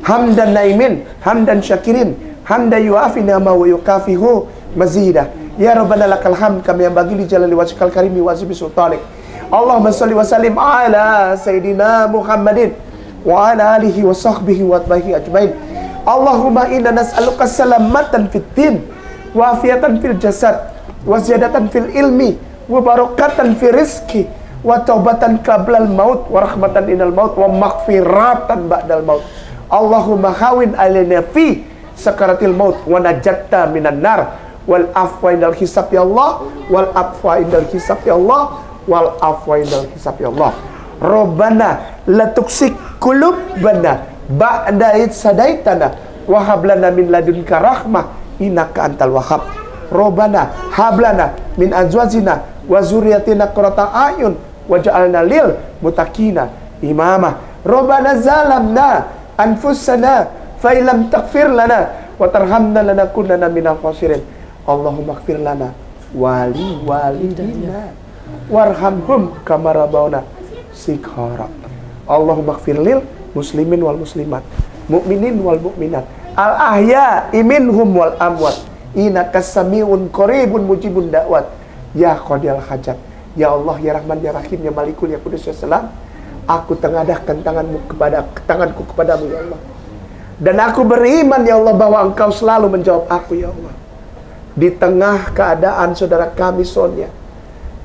[SPEAKER 2] Hamdan naimin, hamdan syakirin, hamdan yuafi ni'ama wa yukafihu mazidah. Ya Rabbana lakal hamd kama yanbaghi li jalali wajhikal karimi wa azimi sultanik. Allahumma shalli wa sallim ala sayyidina Muhammadin wa ala alihi wa sahbihi wa atbahi ajmain. Allahumma inna nas'aluka salamatan fid din wa afiatan fil jasad wa ziyadatan fil ilmi wa barakatan fil rizki wa taubatan qablal maut wa rahmatan inal maut wa maghfiratan ba'dal maut. Allahumma hawin alaina fi sakaratil maut wa najatta minan nar wal afwa indal hisab ya Allah, wal afwa indal hisab ya Allah, wal afwa indal hisab ya Allah. Rabbana la tuksik qulubana ba'da id sadaitana wa hab lana min ladunka rahmah innaka antal wahhab. Rabbana hab lana min azwajina wa zurriyyatina qurrata a'yun waj'alna lil muttaqina imama. Rabbana zalamna anfusana fa illam taghfir lana wa tarhamna lanakunanna minal khasirin. Allahumma ighfir lana wali walidina warhamhum kama rabbawna shighara. Allahumma ighfir lil muslimin wal muslimat, mukminin wal mukminat, al ahya'i minhum wal amwat, innaka samiun qaribun mujibun da'wat. Ya qadiyal hajat, ya Allah, ya Rahman, ya Rahim, ya Malikul, ya Kudus, ya Salam. Aku tengadahkan tanganku kepadamu ya Allah, dan aku beriman ya Allah bahwa Engkau selalu menjawab aku ya Allah. Di tengah keadaan saudara kami Sonia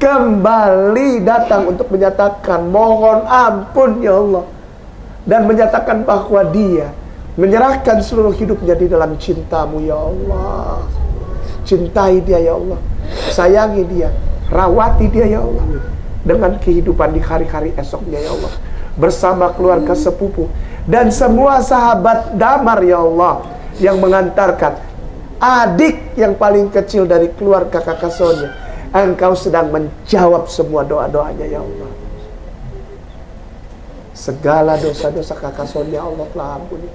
[SPEAKER 2] kembali datang untuk menyatakan mohon ampun ya Allah, dan menyatakan bahwa dia menyerahkan seluruh hidupnya di dalam cintamu ya Allah. Cintai dia ya Allah, sayangi dia, rawati dia ya Allah, dengan kehidupan di hari-hari esoknya ya Allah, bersama keluarga sepupu dan semua sahabat damar ya Allah, yang mengantarkan adik yang paling kecil dari keluarga kakak Sonia. Engkau sedang menjawab semua doa-doanya ya Allah. Segala dosa-dosa kakak Sonia Allah telah ampuni.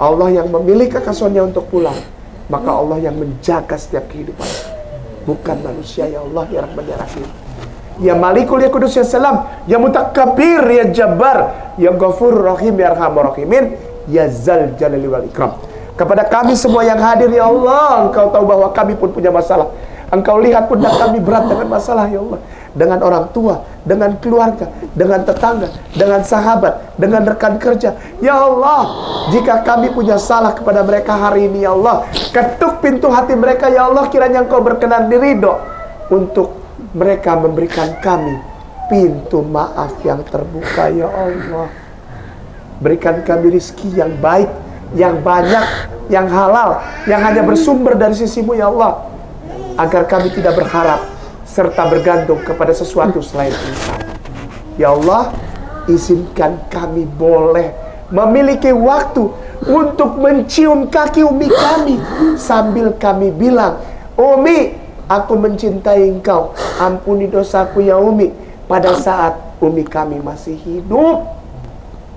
[SPEAKER 2] Allah yang memilih kakak Sonia untuk pulang, maka Allah yang menjaga setiap kehidupan, bukan manusia ya Allah, ya Rahman, ya Rahim, ya Malikul, ya Kudus, ya Salam, ya Mutakabbir, ya Jabbar, ya Ghafur Rahim, ya Arhamar Rahimin, ya Zal Jalali wal Ikram. Kepada kami semua yang hadir ya Allah, Engkau tahu bahwa kami pun punya masalah. Engkau lihat pundak kami berat dengan masalah ya Allah, dengan orang tua, dengan keluarga, dengan tetangga, dengan sahabat, dengan rekan kerja ya Allah. Jika kami punya salah kepada mereka hari ini ya Allah, ketuk pintu hati mereka ya Allah, kiranya Engkau berkenan diridho untuk mereka memberikan kami pintu maaf yang terbuka ya Allah. Berikan kami rezeki yang baik, yang banyak, yang halal, yang hanya bersumber dari sisimu ya Allah, agar kami tidak berharap serta bergantung kepada sesuatu selain Engkau ya Allah. Izinkan kami boleh memiliki waktu untuk mencium kaki Umi kami sambil kami bilang, Umi, aku mencintai Engkau, ampuni dosaku ya Umi, pada saat Umi kami masih hidup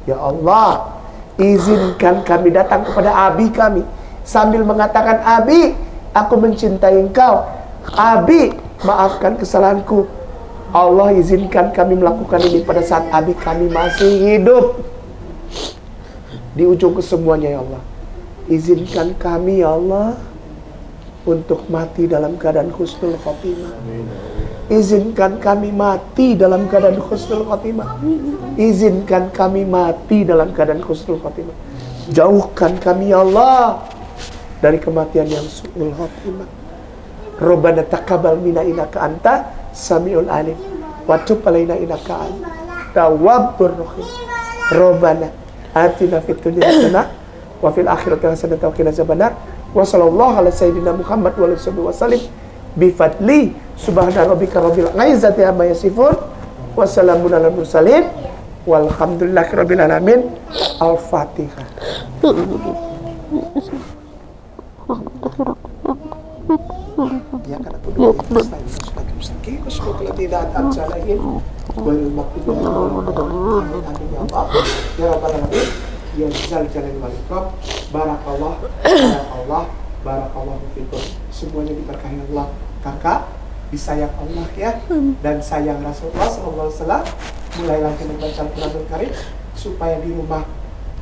[SPEAKER 2] ya Allah. Izinkan kami datang kepada Abi kami sambil mengatakan, Abi, aku mencintai Engkau, Abi, maafkan kesalahanku. Allah izinkan kami melakukan ini pada saat Abi kami masih hidup. Di ujung kesemuanya ya Allah, Izinkan kami ya Allah untuk mati dalam keadaan husnul khotimah. Izinkan kami mati dalam keadaan husnul khotimah. Izinkan kami mati dalam keadaan husnul khotimah. Jauhkan kami ya Allah dari kematian yang su'ul khotimah. Rabbana taqabbal minna innaka anta samiul alim wa tub alaina innaka anta tawwabur rahim. Rabbana atina fid dunya hasanah wa fil akhirati hasanah wa qina azabannar. Wa sallallahu ala sayyidina Muhammad wa alihi wasallam bi fadli subhana rabbika rabbil izzati amma yasifun wa salamun alal mursalin walhamdulillahi rabbil alamin. Al-Fatihah. Ya kan aku dulu mustaqim wasyukur tidak anjalahin wal maghfirah amin ya Allah ya rabbal alamin ya zal jalal wal ikram. Barakallah barakallahu fikum. Semuanya diberkahi Allah. Kakak disayang Allah ya, dan sayang Rasulullah SAW. Mulailah kita membaca Al-Quranul Karim supaya di rumah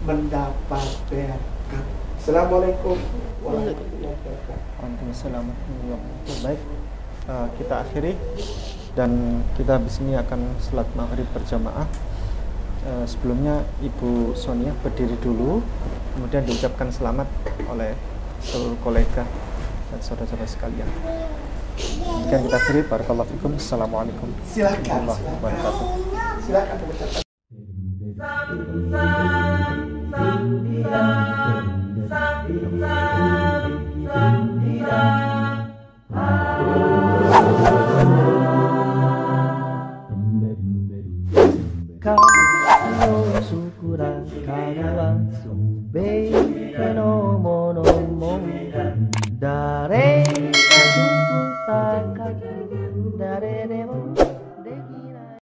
[SPEAKER 2] mendapat berkah. Assalamualaikum warahmatullahi wabarakatuh.
[SPEAKER 5] Waalaikumsalam warahmatullahi wabarakatuh. Baik, kita akhiri dan kita habis ini akan salat maghrib berjamaah. Sebelumnya Ibu Sonia berdiri dulu, kemudian diucapkan selamat oleh seluruh kolega dan saudara-saudara sekalian. Demikian kita akhiri. Barakallahu fikum. Assalamualaikum warahmatullahi wabarakatuh.
[SPEAKER 2] Silakan mengucapkan.
[SPEAKER 3] Syukuran kagawan sumbe no mo